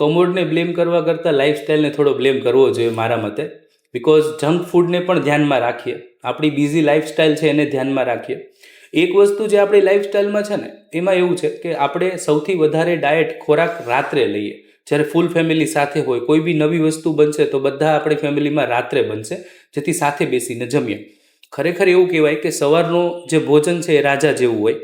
કમોડને blame કરવા કરતાં લાઇફસ્ટાઈલને થોડો બ્લેમ કરવો જોઈએ મારા મતે. બિકોઝ જંક ફૂડને પણ ધ્યાનમાં રાખીએ, આપણી બિઝી લાઇફસ્ટાઈલ છે એને ધ્યાનમાં રાખીએ. એક વસ્તુ જે આપણી લાઇફસ્ટાઈલમાં છે ને એમાં એવું છે કે આપણે સૌથી વધારે ડાયટ ખોરાક રાત્રે લઈએ. જ્યારે ફૂલ ફેમિલી સાથે હોય, કોઈ બી નવી વસ્તુ બનશે તો બધા આપણી ફેમિલીમાં રાત્રે બનશે, જેથી સાથે બેસીને જમીએ. ખરેખર એવું કહેવાય કે સવારનું જે ભોજન છે એ રાજા જેવું હોય,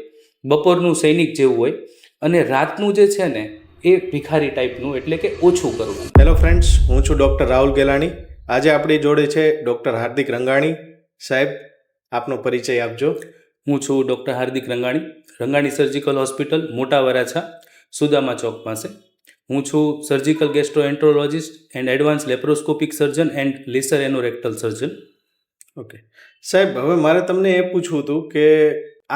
બપોરનું સૈનિક જેવું હોય, અને રાતનું જે છે ને એ ભિખારી ટાઈપનું, એટલે કે ઓછું કરવું. હેલો ફ્રેન્ડ્સ, હું છું ડૉક્ટર રાહુલ ગેલાણી. આજે આપણી જોડે છે ડૉક્ટર હાર્દિક રંગાણી. સાહેબ, આપનો પરિચય આપજો. હું છું doctor Hardik Rangani, Rangani surgical hospital, Mota Varachha, Sudama Chowk પાસે. હું છું surgical gastroenterologist and advance laparoscopic surgeon and laser anorectal surgeon. Okay સાહેબ, હવે મારે તમને એ પૂછવું હતું કે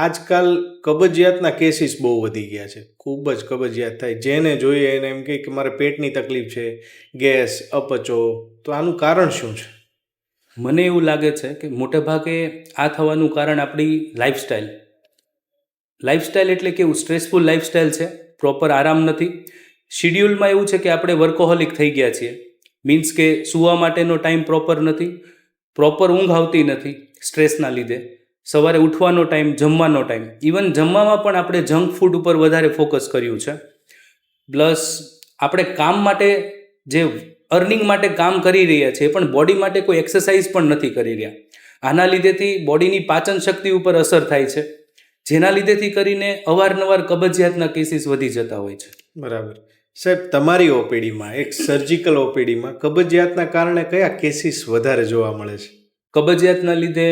આજકાલ કબજિયાતના કેસીસ બહુ વધી ગયા છે. ખૂબ જ કબજિયાત થાય, જેને જોઈએ એને એમ કહે કે મારે પેટની તકલીફ છે, ગેસ, અપચો. તો આનું કારણ શું છે? મને એવું લાગે છે કે મોટે ભાગે આ થવાનું કારણ આપણી લાઈફસ્ટાઈલ એટલે કેવું, સ્ટ્રેસફુલ લાઈફસ્ટાઈલ છે, પ્રોપર આરામ નથી. શિડ્યુલમાં એવું છે કે આપણે વર્કોહોલિક થઈ ગયા છીએ. મીન્સ કે સૂવા માટેનો ટાઈમ પ્રોપર નથી, પ્રોપર ઊંઘ આવતી નથી સ્ટ્રેસના લીધે, સવારે ઉઠવાનો ટાઈમ, જમવાનો ટાઈમ, ઇવન જમવામાં પણ આપણે જંક ફૂડ ઉપર વધારે ફોકસ કર્યું છે. પ્લસ આપણે કામ માટે, જે અર્નિંગ માટે કામ કરી રહ્યા છીએ, પણ બોડી માટે કોઈ એક્સરસાઇઝ પણ નથી કરી રહ્યા. આના લીધેથી બોડીની પાચન શક્તિ ઉપર અસર થાય છે, જેના લીધેથી કરીને અવારનવાર કબજિયાતના કેસીસ વધી જતા હોય છે. બરાબર. સાહેબ, તમારી ઓપીડીમાં, એક સર્જિકલ ઓપીડીમાં કબજિયાતના કારણે કયા કેસીસ વધારે જોવા મળે છે? કબજિયાતના લીધે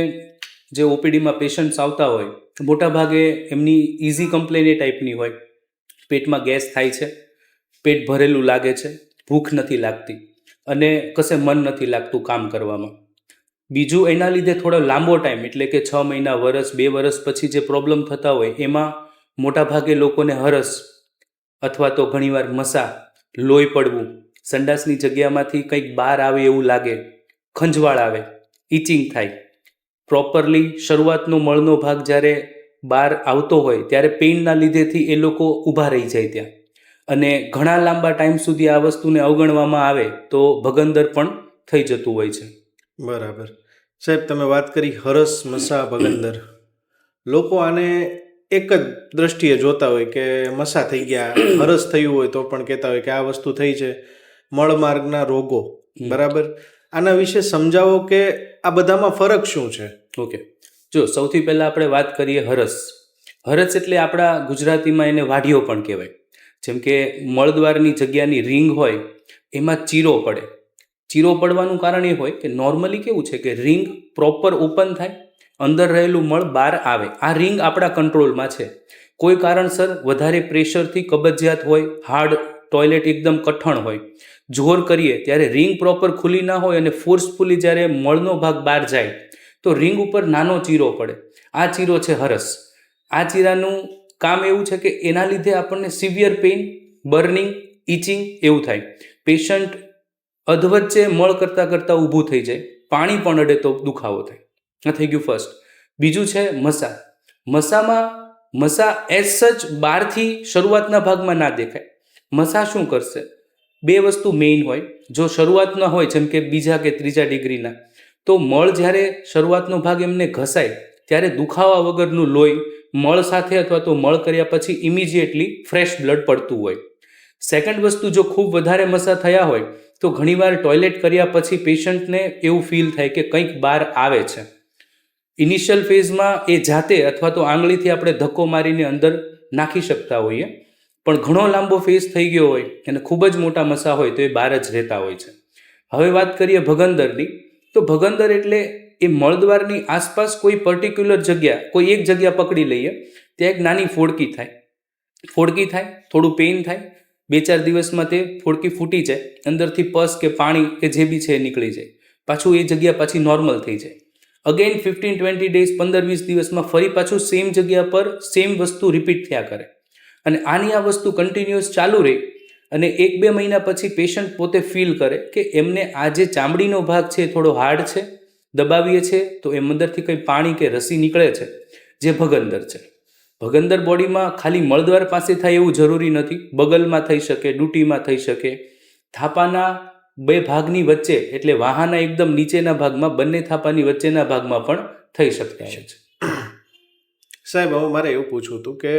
જે ઓપીડીમાં પેશન્ટ્સ આવતા હોય, મોટાભાગે એમની ઇઝી કમ્પ્લેન એ ટાઈપની હોય. પેટમાં ગેસ થાય છે, પેટ ભરેલું લાગે છે, ભૂખ નથી લાગતી, અને કશે મન નથી લાગતું કામ કરવામાં. બીજું, એના લીધે થોડો લાંબો ટાઈમ, એટલે કે 6 મહિના, વર્ષ, 2 વર્ષ પછી જે પ્રોબ્લેમ થતા હોય એમાં મોટાભાગે લોકોને હરસ અથવા તો ઘણીવાર મસા, લોહી પડવું, સંડાસની જગ્યામાંથી કંઈક બહાર આવે એવું લાગે, ખંજવાળ આવે, ઇચિંગ થાય. પ્રોપરલી શરૂઆતનો મળનો ભાગ જ્યારે બહાર આવતો હોય ત્યારે પેઇનના લીધેથી એ લોકો ઊભા રહી જાય ત્યાં, અને ઘણા લાંબા ટાઈમ સુધી આ વસ્તુને અવગણવામાં આવે તો ભગંદર પણ થઈ જતું હોય છે. બરાબર. સાહેબ, તમે વાત કરી હરસ, મસા, ભગંદર. લોકો આને એક જ દ્રષ્ટિએ જોતા હોય કે મસા થઈ ગયા, હરસ થયું હોય તો પણ કહેતા હોય કે આ વસ્તુ થઈ છે, મળમાર્ગના રોગો. બરાબર. આના વિશે સમજાવો કે આ બધામાં ફરક શું છે? ઓકે, જો સૌથી પહેલાં આપણે વાત કરીએ હરસ. હરસ એટલે આપણા ગુજરાતીમાં એને વાઢીઓ પણ કહેવાય. જેમ કે મળદ્વારની જગ્યાની રિંગ હોય એમાં ચીરો પડે. ચીરો પડવાનું કારણ એ હોય કે નોર્મલી કેવું છે કે રિંગ પ્રોપર ઓપન થાય, અંદર રહેલું મળ બહાર આવે. આ રિંગ આપણા કંટ્રોલમાં છે. કોઈ કારણસર વધારે પ્રેશરથી કબજિયાત હોય, હાર્ડ ટોયલેટ એકદમ કઠણ હોય, જોર કરીએ ત્યારે રિંગ પ્રોપર ખુલ્લી ના હોય અને ફોર્સફુલી જ્યારે મળનો ભાગ બહાર જાય તો રિંગ ઉપર નાનો ચીરો પડે. આ ચીરો છે હરસ. આ ચીરાનું કામ એવું છે કે એના લીધે આપણને સિવિયર પેઇન, બર્નિંગ, ઇચિંગ એવું થાય. પેશન્ટ અધવચ્ચે મળ કરતાં ઊભું થઈ જાય, પાણી પણ અડે તો દુખાવો થાય. આ થઈ ગયું ફર્સ્ટ. બીજું છે મસા. મસા એઝ સચ બહારથી શરૂઆતના ભાગમાં ના દેખાય. મસા શું કરશે? 2 વસ્તુ મેઇન હોય. જો શરૂઆતના હોય, જેમ કે બીજા કે ત્રીજા ડિગ્રીના, તો મળ જ્યારે શરૂઆતનો ભાગ એમને ઘસાય ત્યારે દુખાવા વગરનું લોહી મળ સાથે અથવા તો મળ કર્યા પછી ઇમિજિએટલી ફ્રેશ બ્લડ પડતું હોય. સેકન્ડ વસ્તુ, જો ખૂબ વધારે મસા થયા હોય તો ઘણીવાર ટોયલેટ કર્યા પછી પેશન્ટને એવું ફીલ થાય કે કંઈક બહાર આવે છે. ઇનિશિયલ ફેઝમાં એ જાતે અથવા તો આંગળીથી આપણે ધક્કો મારીને અંદર નાખી શકતા હોઈએ, પણ ઘણો લાંબો ફેઝ થઈ ગયો હોય અને ખૂબ જ મોટા મસા હોય તો એ બહાર જ રહેતા હોય છે. હવે વાત કરીએ ભગંદરની. તો ભગંદર એટલે એ મળદ્વારની આસપાસ કોઈ પર્ટિક્યુલર જગ્યા, કોઈ એક જગ્યા પકડી લઈએ, ત્યાં એક નાની ફોડકી થાય, થોડું પેઇન થાય, 2-4 દિવસમાં તે ફોડકી ફૂટી જાય, અંદરથી પસ કે પાણી કે જે બી છે એ નીકળી જાય, પાછું એ જગ્યા પાછી નોર્મલ થઈ જાય. અગેન 15-20 ડેઝ, 15-20 દિવસમાં ફરી પાછું સેમ જગ્યા પર સેમ વસ્તુ રિપીટ થયા કરે. અને આની આ વસ્તુ કન્ટિન્યુઅસ ચાલુ રહે અને 1-2 મહિના પછી પેશન્ટ પોતે ફીલ કરે કે એમને આ જે ચામડીનો ભાગ છે એ થોડો હાર્ડ છે, દબાવીએ છે તો એમ અંદરથી કંઈ પાણી કે રસી નીકળે છે, જે ભગંદર છે. ભગંદર બોડીમાં ખાલી મળદ્વાર પાસે થાય એવું જરૂરી નથી, બગલમાં થઈ શકે, ડૂટીમાં થઈ શકે, થાપાના બે ભાગની વચ્ચે એટલે વાહાના એકદમ નીચેના ભાગમાં, બંને થાપાની વચ્ચેના ભાગમાં પણ થઈ શકતા હોય છે. સાહેબ, હવે મારે એવું પૂછવું હતું કે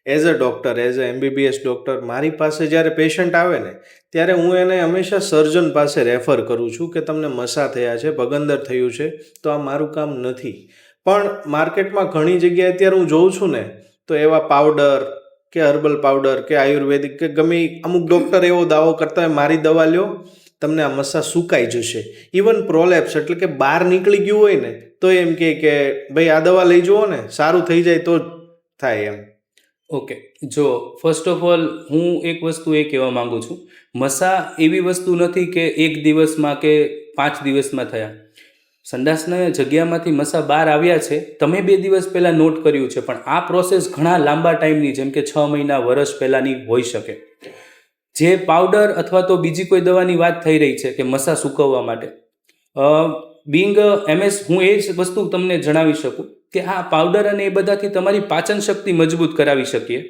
as a doctor, as a MBBS doctor, મારી પાસે જ્યારે પેશન્ટ આવે ને ત્યારે હું એને હંમેશા સર્જન પાસે રેફર કરું છું કે તમને મસા થયા છે, ભગંદર થયું છે, તો આ મારું કામ નથી. પણ માર્કેટમાં ઘણી જગ્યાએ અત્યારે હું જોઉં છું ને તો એવા પાવડર કે હર્બલ પાવડર કે આયુર્વેદિક કે ગમે અમુક ડૉક્ટર એવો દાવો કરતા હોય મારી દવા લ્યો તમને આ મસા સુકાઈ જશે. ઇવન પ્રોલેપ્સ એટલે કે બહાર નીકળી ગયું હોય ને તો એમ કે ભાઈ આ દવા લઈ જુઓ ને સારું થઈ જાય તો જ થાય એમ. ઓકે, જો ફર્સ્ટ ઓફ ઓલ હું એક વસ્તુ એ કહેવા માંગુ છું, મસા એવી વસ્તુ નથી કે એક દિવસમાં કે 5 દિવસમાં થયા. સંડાસના જગ્યામાંથી મસા બહાર આવ્યા છે, તમે 2 દિવસ પહેલાં નોટ કર્યું છે, પણ આ પ્રોસેસ ઘણા લાંબા ટાઈમની, જેમ કે 6 મહિના, વર્ષ પહેલાંની હોઈ શકે. જે પાવડર અથવા તો બીજી કોઈ દવાની વાત થઈ રહી છે કે મસા સૂકવવા માટે, બિંગ MS હું એ જ વસ્તુ તમને જણાવી શકું કે આ પાવડર અને એ બધાથી તમારી પાચન શક્તિ મજબૂત કરાવી શકીએ,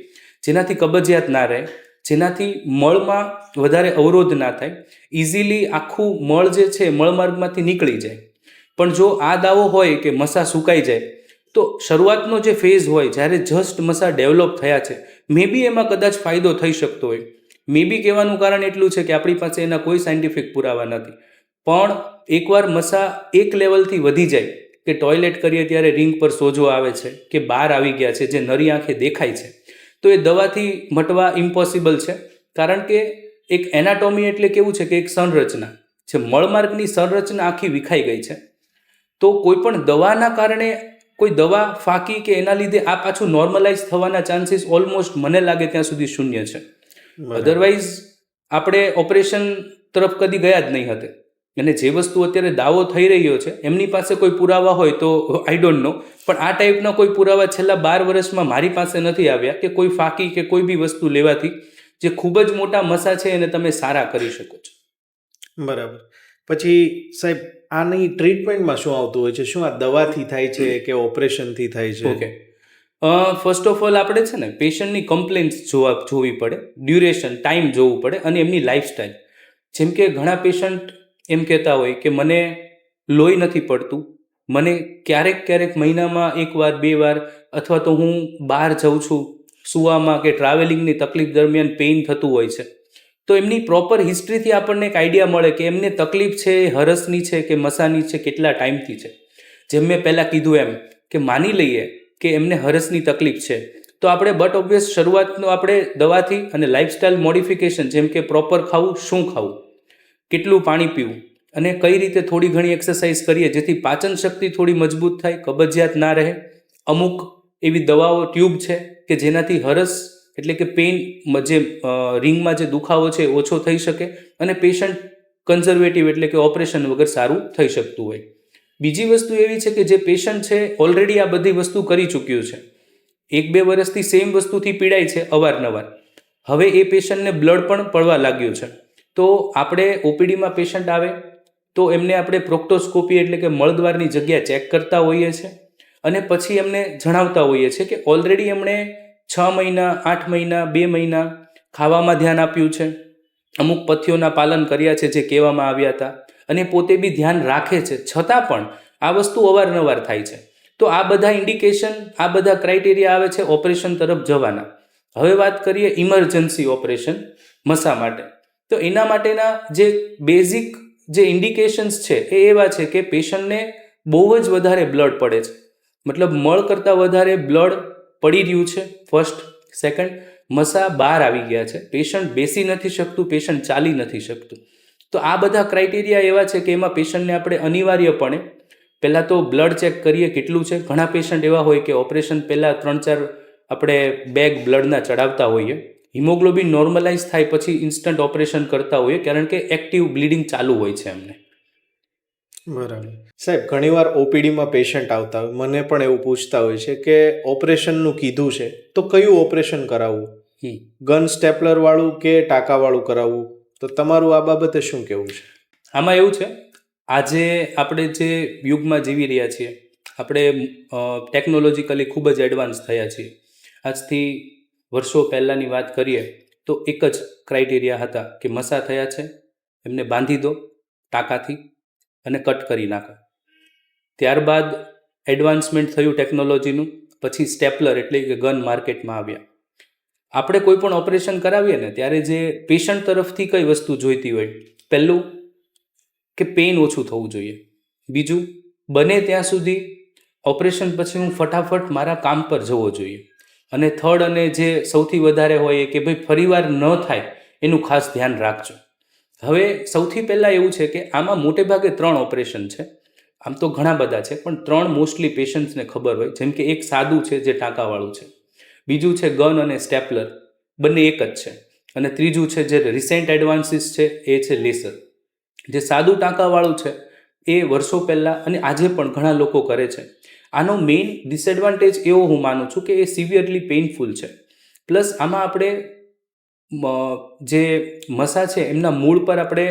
જેનાથી કબજિયાત ના રહે, જેનાથી મળમાં વધારે અવરોધ ના થાય, ઇઝીલી આખું મળ જે છે મળમાર્ગમાંથી નીકળી જાય. પણ જો આ દાવો હોય કે મસા સુકાઈ જાય, તો શરૂઆતનો જે ફેઝ હોય, જ્યારે જસ્ટ મસા ડેવલપ થયા છે, મે બી એમાં કદાચ ફાયદો થઈ શકતો હોય. મે બી કહેવાનું કારણ એટલું છે કે આપણી પાસે એના કોઈ સાયન્ટિફિક પુરાવા નથી. પણ એકવાર મસા એક લેવલથી વધી જાય કે ટોયલેટ કરીએ ત્યારે રિંગ પર સોજો આવે છે કે બહાર આવી ગયા છે, જે નરી આંખે દેખાય છે, તો એ દવાથી મટવા ઇમ્પોસિબલ છે. કારણ કે એક એનાટોમી એટલે કેવું છે કે એક સંરચના છે, મળમાર્ગની સંરચના આખી વિખાઈ ગઈ છે. તો કોઈ પણ દવાના કારણે કોઈ દવા ફાકી કે એના લીધે આ પાછું નોર્મલાઇઝ થવાના ચાન્સીસ ઓલમોસ્ટ મને લાગે ત્યાં સુધી શૂન્ય છે. અધરવાઇઝ આપણે ઓપરેશન તરફ કદી ગયા જ નહીં હતા. અને જે વસ્તુ અત્યારે દાવો થઈ રહ્યો છે એમની પાસે કોઈ પુરાવા હોય તો આઈ ડોન્ટ નો, પણ આ ટાઈપના કોઈ પુરાવા છેલ્લા 12 વર્ષમાં મારી પાસે નથી આવ્યા કે કોઈ ફાકી કે કોઈ બી વસ્તુ લેવાથી જે ખૂબ જ મોટા મસા છે એને તમે સારા કરી શકો છો. બરાબર. પછી સાહેબ, આની ટ્રીટમેન્ટમાં શું આવતું હોય છે? શું આ દવાથી થાય છે કે ઓપરેશનથી થાય છે? ઓકે, ફર્સ્ટ ઓફ ઓલ આપણે છે ને પેશન્ટની કમ્પ્લેન્ટ્સ જોવી પડે, ડ્યુરેશન, ટાઈમ જોવું પડે અને એમની લાઈફસ્ટાઈલ. જેમ કે ઘણા પેશન્ટ એમ કહેતા હોય કે મને લોહી નથી પડતું, મને ક્યારેક મહિનામાં 1 વાર 2 વાર અથવા તો હું બહાર જાઉં છું સુવામાં કે ટ્રાવેલિંગની તકલીફ દરમિયાન પેઇન થતું હોય છે. તો એમની પ્રોપર હિસ્ટ્રીથી આપણને એક આઈડિયા મળે કે એમને તકલીફ છે એ હરસની છે કે મસાની છે, કેટલા ટાઈમથી છે. જેમ મેં પહેલાં કીધું એમ કે માની લઈએ કે એમને હરસની તકલીફ છે, તો આપણે બટ ઓબ્વિયસ શરૂઆતનો આપણે દવાથી અને લાઇફસ્ટાઇલ મોડિફિકેશન, જેમ કે પ્રોપર ખાવું, શું ખાવું, કેટલું પાણી પીવું અને કઈ રીતે થોડી ઘણી એક્સરસાઇઝ કરીએ જેથી પાચન શક્તિ થોડી મજબૂત થાય, કબજિયાત ના રહે. અમુક એવી દવાઓ, ટ્યુબ છે કે જેનાથી હરસ એટલે કે પેઇન, જે રિંગમાં જે દુખાવો છે ઓછો થઈ શકે અને પેશન્ટ કન્ઝર્વેટિવ એટલે કે ઓપરેશન વગર સારું થઈ શકતું હોય. બીજી વસ્તુ એવી છે કે જે પેશન્ટ છે ઓલરેડી આ બધી વસ્તુ કરી ચૂક્યું છે, 1-2 વર્ષથી સેમ વસ્તુથી પીડાય છે અવારનવાર, હવે એ પેશન્ટને બ્લડ પણ પડવા લાગ્યું છે. તો આપણે ઓપીડીમાં પેશન્ટ આવે તો એમને આપણે પ્રોક્ટોસ્કોપી એટલે કે મળદ્વારની જગ્યા ચેક કરતા હોઈએ છીએ અને પછી એમને જણાવતા હોઈએ છીએ કે ઓલરેડી એમણે 6 મહિના, 8 મહિના, 2 મહિના ખાવામાં ધ્યાન આપ્યું છે, અમુક પથ્યોના પાલન કર્યા છે જે કહેવામાં આવ્યા હતા અને પોતે બી ધ્યાન રાખે છે, છતાં પણ આ વસ્તુ અવારનવાર થાય છે. તો આ બધા ઇન્ડિકેશન, આ બધા ક્રાઇટેરિયા આવે છે ઓપરેશન તરફ જવાના. હવે વાત કરીએ ઇમરજન્સી ઓપરેશન મસા માટે, તો એના માટેના જે બેઝિક જે ઇન્ડિકેશન્સ છે એ એવા છે કે પેશન્ટને બહુ જ વધારે બ્લડ પડે છે, મતલબ મળ કરતાં વધારે બ્લડ પડી રહ્યું છે ફર્સ્ટ. સેકન્ડ, મસા બહાર આવી ગયા છે, પેશન્ટ બેસી નથી શકતું, પેશન્ટ ચાલી નથી શકતું. તો આ બધા ક્રાઇટેરિયા એવા છે કે એમાં પેશન્ટને આપણે અનિવાર્યપણે પહેલાં તો બ્લડ ચેક કરીએ કેટલું છે. ઘણા પેશન્ટ એવા હોય કે ઓપરેશન પહેલાં 3-4 આપણે બેગ બ્લડના ચડાવતા હોઈએ, હિમોગ્લોબિન નોર્મલાઇઝ થાય પછી ઇન્સ્ટન્ટ ઓપરેશન કરતા હોઈએ કારણ કે એક્ટિવ બ્લીડિંગ ચાલુ હોય છે એમને. બરાબર. સાહેબ, ઘણીવાર ઓપીડીમાં પેશન્ટ આવતા હોય, મને પણ એવું પૂછતા હોય છે કે ઓપરેશનનું કીધું છે તો કયું ઓપરેશન કરાવવું, ગન સ્ટેપલર વાળું કે ટાંકાવાળું કરાવવું, તો તમારું આ બાબતે શું કહેવું છે? આમાં એવું છે, આજે આપણે જે યુગમાં જીવી રહ્યા છીએ, આપણે ટેકનોલોજીકલી ખૂબ જ એડવાન્સ થયા છીએ. આજથી વર્ષો પહેલાંની વાત કરીએ તો એક જ ક્રાઇટેરિયા હતા કે મસા થયા છે, એમને બાંધી દો ટાંકાથી અને કટ કરી નાખો. ત્યારબાદ એડવાન્સમેન્ટ થયું ટેકનોલોજીનું, પછી સ્ટેપલર એટલે કે ગન માર્કેટમાં આવ્યા. આપણે કોઈ પણ ઓપરેશન કરાવીએ ને ત્યારે જે પેશન્ટ તરફથી કઈ વસ્તુ જોઈતી હોય, પહેલું કે પેઇન ઓછું થવું જોઈએ, બીજું બને ત્યાં સુધી ઓપરેશન પછી હું ફટાફટ મારા કામ પર જવો જોઈએ, અને થર્ડ અને જે સૌથી વધારે હોય કે ભાઈ ફરીવાર ન થાય એનું ખાસ ધ્યાન રાખજો. હવે સૌથી પહેલાં એવું છે કે આમાં મોટે ભાગે 3 ઓપરેશન છે. આમ તો ઘણા બધા છે પણ 3 મોસ્ટલી પેશન્ટ્સને ખબર હોય. જેમ કે એક સાદું છે જે ટાંકાવાળું છે, બીજું છે ગન અને સ્ટેપલર, બંને એક જ છે, અને ત્રીજું છે જે રિસેન્ટ એડવાન્સીસ છે એ છે લેસર. જે સાદું ટાંકાવાળું છે એ વર્ષો પહેલાં અને આજે પણ ઘણા લોકો કરે છે. આનો મેઇન ડિસએડવાન્ટેજ એવો હું માનું છું કે એ સિવિયરલી પેઇનફુલ છે. પ્લસ આમાં આપણે જે મસા છે એમના મૂળ પર આપણે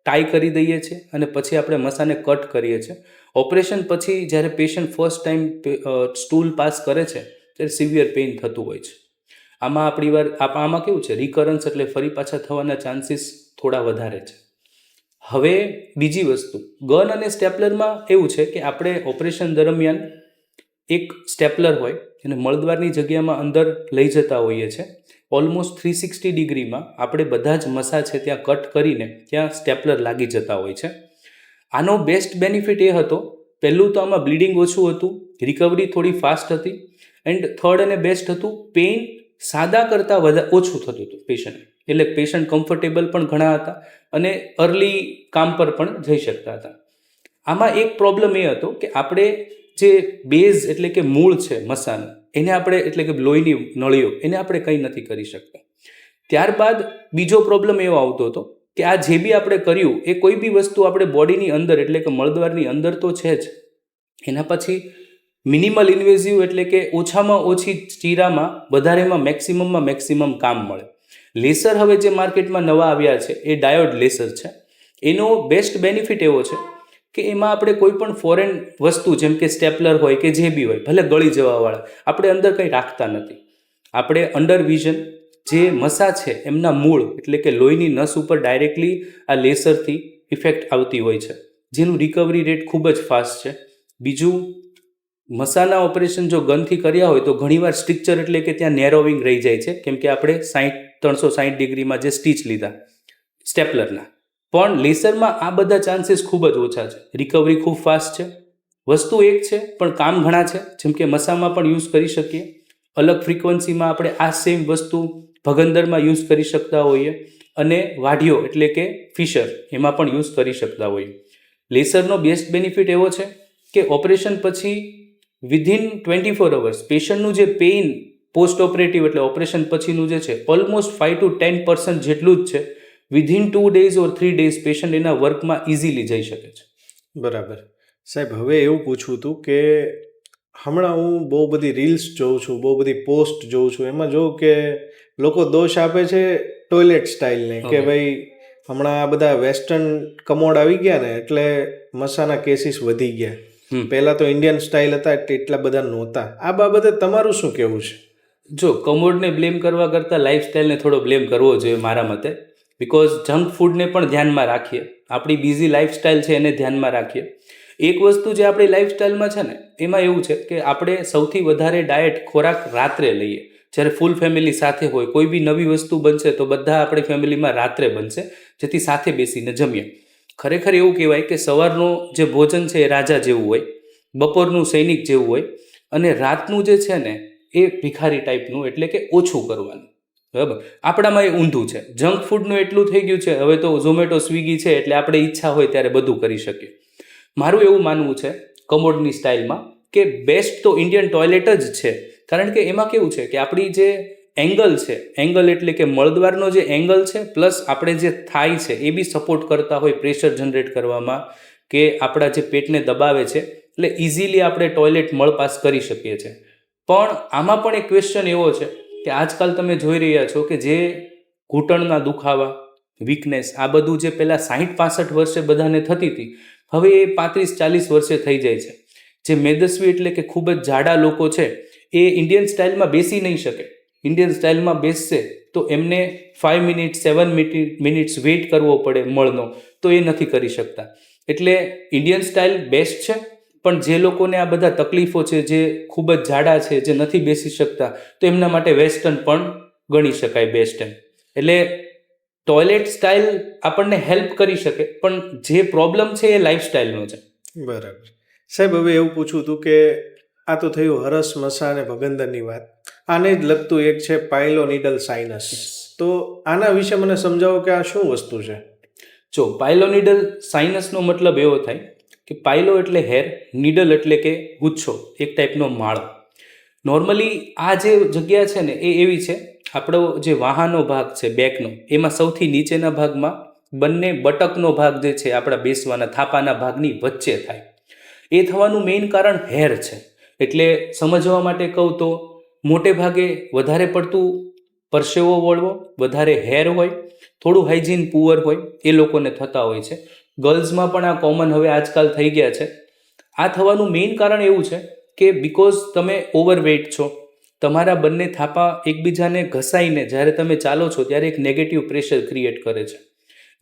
ટાઈ કરી દઈએ છીએ અને પછી આપણે મસાને કટ કરીએ છીએ. ઓપરેશન પછી જ્યારે patient first time stool pass કરે છે ત્યારે સિવિયર પેઇન થતું હોય છે. આમાં કેવું છે, રિકરન્સ એટલે ફરી પાછા થવાના ચાન્સીસ થોડા વધારે છે. હવે બીજી વસ્તુ, ગન અને સ્ટેપલરમાં એવું છે કે આપણે ઓપરેશન દરમિયાન એક સ્ટેપલર હોય એને મળદ્વારની જગ્યામાં અંદર લઈ જતા હોઈએ છીએ. ઓલમોસ્ટ 360 ડિગ્રીમાં આપણે બધા જ મસા છે ત્યાં કટ કરીને ત્યાં સ્ટેપલર લાગી જતા હોય છે. આનો બેસ્ટ બેનિફિટ એ હતો, પહેલું તો આમાં બ્લીડિંગ ઓછું હતું, રિકવરી થોડી ફાસ્ટ હતી, એન્ડ થર્ડ અને બેસ્ટ હતું, પેઇન સાદા કરતાં ઓછું થતું હતું પેશન્ટ. એટલે પેશન્ટ કમ્ફર્ટેબલ પણ ઘણા હતા અને અર્લી કામ પર પણ જઈ શકતા હતા. આમાં એક પ્રોબ્લેમ એ હતો કે આપણે જે બેઝ એટલે કે મૂળ છે મસાનું, એને આપણે એટલે કે લોહીની નળીઓ એને આપણે કંઈ નથી કરી શકતા. ત્યારબાદ બીજો પ્રોબ્લેમ એવો આવતો હતો કે આ જે બી આપણે કર્યું એ કોઈ બી વસ્તુ આપણે બોડીની અંદર એટલે કે મળદ્વારની અંદર તો છે જ, એના પછી મિનિમલ ઇન્વેઝિવ એટલે કે ઓછામાં ઓછી ચીરામાં વધારેમાં મેક્સિમમ કામ મળે. લેસર હવે જે માર્કેટમાં નવા આવ્યા છે એ ડાયોડ લેસર છે. એનો બેસ્ટ બેનિફિટ એવો છે કે એમાં આપણે કોઈ પણ ફોરેન વસ્તુ જેમ કે સ્ટેપલર હોય કે જે બી હોય, ભલે ગળી જવાવાળા, આપણે અંદર કંઈ રાખતા નથી. આપણે અંડર વિઝન જે મસા છે એમના મૂળ એટલે કે લોહીની નસ ઉપર ડાયરેક્ટલી આ લેસરથી ઇફેક્ટ આવતી હોય છે, જેનું રિકવરી રેટ ખૂબ જ ફાસ્ટ છે. બીજું, મસાના ઓપરેશન જો ગનથી કર્યા હોય તો ઘણીવાર સ્ટ્રિક્ચર એટલે કે ત્યાં નેરોવિંગ રહી જાય છે, કેમ કે આપણે 360 ડિગ્રીમાં જે સ્ટીચ લીધા સ્ટેપલરના. પણ લેસરમાં આ બધા ચાન્સીસ ખૂબ જ ઓછા છે, રિકવરી ખૂબ ફાસ્ટ છે, વસ્તુ એક છે પણ કામ ઘણા છે. જેમ કે મસામાં પણ યુઝ કરી શકીએ, અલગ ફ્રીક્વન્સીમાં આપણે આ સેમ વસ્તુ ભગંદરમાં યુઝ કરી શકતા હોઈએ, અને વાઢીઓ એટલે કે ફિશર એમાં પણ યુઝ કરી શકતા હોઈએ. લેસરનો બેસ્ટ બેનિફિટ એવો છે કે ઓપરેશન પછી વિધિન 24 અવર્સ પેશન્ટનું જે પેઇન પોસ્ટ ઓપરેટિવ એટલે ઓપરેશન પછીનું જે છે ઓલમોસ્ટ 5 to 10% જેટલું જ છે. વિધિન 2 days ઓર 3 days પેશન્ટ એના વર્કમાં ઇઝીલી જઈ શકે છે. બરાબર. સાહેબ, હવે એવું પૂછવું હતું કે હમણાં હું બહુ બધી રીલ્સ જોઉં છું, બહુ બધી પોસ્ટ જોઉં છું, એમાં જોઉં કે લોકો દોષ આપે છે ટોયલેટ સ્ટાઇલને, કે ભાઈ હમણાં આ બધા વેસ્ટર્ન કમોડ આવી ગયા ને એટલે મસાના કેસીસ વધી ગયા. પહેલાં તો ઇન્ડિયન સ્ટાઇલ હતા એટલા બધા નહોતા. આ બાબતે તમારું શું કહેવું છે? જો કમોડને બ્લેમ કરવા કરતાં લાઇફસ્ટાઈલને થોડો બ્લેમ કરવો જોઈએ મારા મતે. બિકોઝ જંક ફૂડને પણ ધ્યાનમાં રાખીએ, આપણી બિઝી લાઇફસ્ટાઈલ છે એને ધ્યાનમાં રાખીએ. એક વસ્તુ જે આપણી લાઇફસ્ટાઈલમાં છે ને એમાં એવું છે કે આપણે સૌથી વધારે ડાયટ ખોરાક રાત્રે લઈએ. જ્યારે ફૂલ ફેમિલી સાથે હોય, કોઈ બી નવી વસ્તુ બનશે તો બધા આપણી ફેમિલીમાં રાત્રે બનશે, જેથી સાથે બેસીને જમીએ. ખરેખર એવું કહેવાય કે સવારનું જે ભોજન છે એ રાજા જેવું હોય, બપોરનું સૈનિક જેવું હોય, અને રાતનું જે છે ને એ ભિખારી ટાઈપનું એટલે કે ઓછું કરવાનું. બરાબર, આપણામાં એ ઊંધું છે. જંક ફૂડનું એટલું થઈ ગયું છે હવે તો ઝોમેટો સ્વિગી છે એટલે આપણે ઈચ્છા હોય ત્યારે બધું કરી શકીએ. મારું એવું માનવું છે કમોડની સ્ટાઇલમાં કે બેસ્ટ તો ઇન્ડિયન ટોયલેટ જ છે. કારણ કે એમાં કેવું છે કે આપણી જે એંગલ છે, એંગલ એટલે કે મળદ્વારનો જે એંગલ છે પ્લસ આપણે જે થાઈ છે એ બી સપોર્ટ કરતા હોય પ્રેશર જનરેટ કરવામાં, કે આપણા જે પેટને દબાવે છે, એટલે ઇઝીલી આપણે ટોયલેટ મળપાસ કરી શકીએ છીએ. પણ આમાં પણ એક ક્વેશ્ચન એવો છે કે આજકાલ તમે જોઈ રહ્યા છો કે જે ઘૂંટણના દુખાવા, વીકનેસ, આ બધું જે પહેલાં 60-65 વર્ષે બધાને થતી હતી, હવે એ 35-40 વર્ષે થઈ જાય છે. જે મેદસ્વી એટલે કે ખૂબ જ જાડા લોકો છે એ ઇન્ડિયન સ્ટાઇલમાં બેસી નહીં શકે. ઇન્ડિયન સ્ટાઇલમાં બેસશે તો એમને 5 મિનિટ 7 મિનિટ્સ વેઇટ કરવો પડે મળનો, તો એ નથી કરી શકતા. એટલે ઇન્ડિયન સ્ટાઇલ બેસ્ટ છે, પણ જે લોકોને આ બધા તકલીફો છે, જે ખૂબ જ જાડા છે, જે નથી બેસી શકતા, તો એમના માટે વેસ્ટર્ન પણ ગણી શકાય બેસ્ટ એમ. એટલે ટોયલેટ સ્ટાઇલ આપણને હેલ્પ કરી શકે, પણ જે પ્રોબ્લેમ છે એ લાઈફસ્ટાઈલનો છે. બરાબર. સાહેબ, હવે એવું પૂછવું હતું કે આ તો થયું હરસ, મસા અને ભગંદરની વાત. આને જ લગતું એક છે પાયલોનિડલ સાઇનસ. તો આના વિશે મને સમજાવો કે આ શું વસ્તુ છે? જો પાયલોનિડલ સાઇનસનો મતલબ એવો થાય કે પાયલો એટલે હેર, નીડલ એટલે કે ગુચ્છો, એક ટાઈપનો માળો. નોર્મલી આ જે જગ્યા છે ને એ એવી છે, આપણો જે વાહાનો ભાગ છે બેકનો, એમાં સૌથી નીચેના ભાગમાં બંને બટકનો ભાગ જે છે આપણા બેસવાના થાપાના ભાગની વચ્ચે થાય. એ થવાનું મેઇન કારણ હેર છે. એટલે સમજવા માટે કહું તો મોટે ભાગે વધારે પડતું પરસેવો વળવો, વધારે હેર હોય, થોડું હાઇજીન પુઅર હોય, એ લોકોને થતા હોય છે. ગર્લ્સમાં પણ આ કોમન હવે આજકાલ થઈ ગયા છે. આ થવાનું મેઇન કારણ એવું છે કે બિકોઝ તમે ઓવરવેઇટ છો, તમારા બંને થાપા એકબીજાને ઘસાઈને જ્યારે તમે ચાલો છો ત્યારે એક નેગેટિવ પ્રેશર ક્રિએટ કરે છે.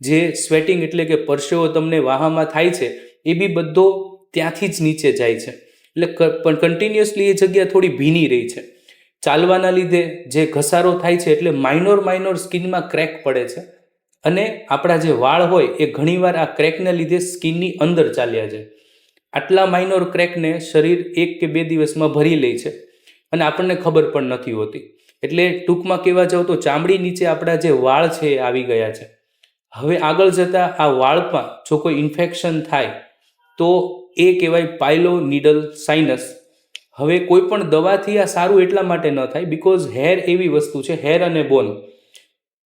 જે સ્વેટિંગ એટલે કે પરસેવો તમને વાહામાં થાય છે, એ બી બધો ત્યાંથી જ નીચે જાય છે. એટલે પણ કન્ટિન્યુઅસલી એ જગ્યા થોડી ભીની રહી છે. ચાલવાના લીધે જે ઘસારો થાય છે એટલે માઇનોર સ્કિનમાં ક્રેક પડે છે, અને આપણા જે વાળ હોય એ ઘણીવાર આ ક્રેકને લીધે સ્કિનની અંદર ચાલ્યા જાય. આટલા માઇનોર ક્રેકને શરીર 1 કે 2 દિવસમાં ભરી લે છે, અને આપણને ખબર પણ નથી હોતી. એટલે ટૂંકમાં કહેવા જાવ તો ચામડી નીચે આપણા જે વાળ છે એ આવી ગયા છે. હવે આગળ જતાં આ વાળમાં જો કોઈ ઇન્ફેક્શન થાય તો એ કહેવાય પાયલોનિડલ સાઇનસ. હવે કોઈ પણ દવાથી આ સારું એટલા માટે ન થાય બિકોઝ હેર એવી વસ્તુ છે, હેર અને બોન,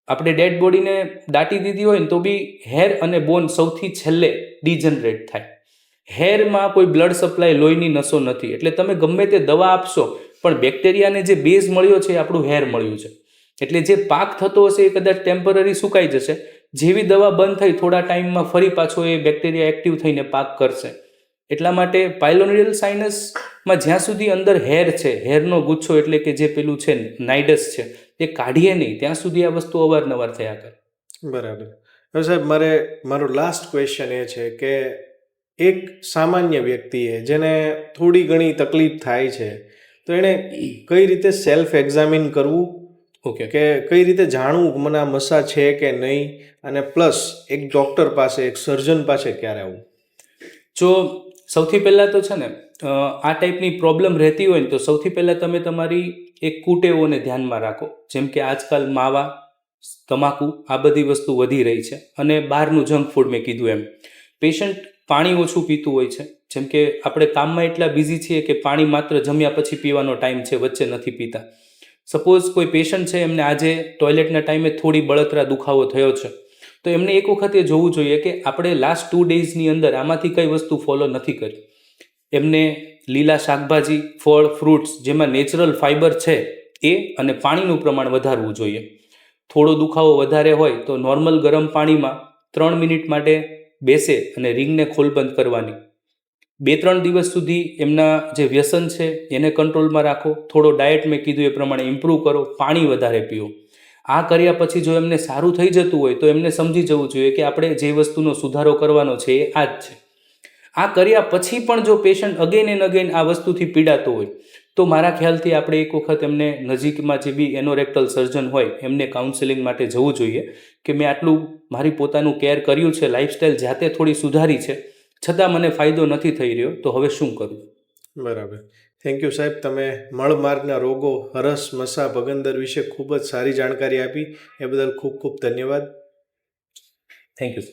આપણે ડેડ બોડીને દાટી દીધી હોય ને તો બી હેર અને બોન સૌથી છેલ્લે ડિજનરેટ થાય. હેરમાં કોઈ બ્લડ સપ્લાય, લોહીની નસો નથી. એટલે તમે ગમે તે દવા આપશો, પણ બેક્ટેરિયાને જે બેઝ મળ્યો છે એ આપણું હેર મળ્યું છે. એટલે જે પાક થતો હશે એ કદાચ ટેમ્પરરી સુકાઈ જશે. જેવી દવા બંધ થઈ થોડા ટાઈમમાં ફરી પાછો એ બેક્ટેરિયા એક્ટિવ થઈને પાક કરશે. એટલા માટે પાયલોનિડલ સાઇનસમાં જ્યાં સુધી અંદર હેર છે, હેરનો ગુચ્છો એટલે કે જે પેલું છે નાઇડસ છે, એ કાઢીએ નહીં ત્યાં સુધી આ વસ્તુ અવારનવાર થયા કરે. બરાબર. હવે સાહેબ, મારો લાસ્ટ ક્વેશ્ચન એ છે કે એક સામાન્ય વ્યક્તિએ જેને થોડી ઘણી તકલીફ થાય છે, તો એણે કઈ રીતે સેલ્ફ એક્ઝામિન કરવું, ઓકે, કે કઈ રીતે જાણવું કે મને આ મસા છે કે નહીં, અને પ્લસ એક ડૉક્ટર પાસે, એક સર્જન પાસે ક્યારે આવવું? જો સૌથી પહેલાં તો છે ને આ ટાઈપની પ્રોબ્લેમ રહેતી હોય ને તો સૌથી પહેલાં તમે તમારી એક કુટેવોને ધ્યાનમાં રાખો. જેમ કે આજકાલ માવા, તમાકુ, આ બધી વસ્તુ વધી રહી છે, અને બહારનું જંક ફૂડ મેં કીધું એમ. પેશન્ટ પાણી ઓછું પીતું હોય છે. જેમ કે આપણે કામમાં એટલા બિઝી છીએ કે પાણી માત્ર જમ્યા પછી પીવાનો ટાઈમ છે, વચ્ચે નથી પીતા. સપોઝ કોઈ પેશન્ટ છે, એમને આજે ટોયલેટના ટાઈમે થોડી બળતરા દુખાવો થયો છે, તો એમને એક વખત એ જોવું જોઈએ કે આપણે લાસ્ટ 2 ડેઝની અંદર આમાંથી કઈ વસ્તુ ફોલો નથી કરી. એમને લીલા શાકભાજી, ફળ, ફ્રૂટ્સ જેમાં નેચરલ ફાઇબર છે એ, અને પાણીનું પ્રમાણ વધારવું જોઈએ. થોડો દુખાવો વધારે હોય તો નોર્મલ ગરમ પાણીમાં 3 મિનિટ માટે બેસે અને રિંગને ખોલબંધ કરવાની. 2-3 દિવસ સુધી એમના જે વ્યસન છે એને કંટ્રોલમાં રાખો. થોડો ડાયટ મેં કીધું એ પ્રમાણે ઇમ્પ્રૂવ કરો, પાણી વધારે પીઓ. આ કર્યા પછી જો એમને સારું થઈ જતું હોય તો એમને સમજી જવું જોઈએ કે આપણે જે વસ્તુનો સુધારો કરવાનો છે એ આ જ છે. આ કર્યા પછી પણ જો પેશન્ટ અગેન એન્ડ અગેન આ વસ્તુથી પીડાતો હોય તો મારા ખ્યાલથી આપણે એક વખત એમને નજીકમાં જે બી એનોરેક્ટલ સર્જન હોય એમને કાઉન્સેલિંગ માટે જવું જોઈએ કે મેં આટલું મારી પોતાનું કેર કર્યું છે, લાઈફસ્ટાઈલ જાતે થોડી સુધારી છે, છતાં મને ફાયદો નથી થઈ રહ્યો, તો હવે શું કરું? બરાબર. થેન્ક યુ સાહેબ, તમે મળમાર્ગના રોગો, હરસ, મસા, ભગંદર વિશે ખૂબ જ સારી જાણકારી આપી. એ બદલ ખૂબ ખૂબ ધન્યવાદ. Thank you.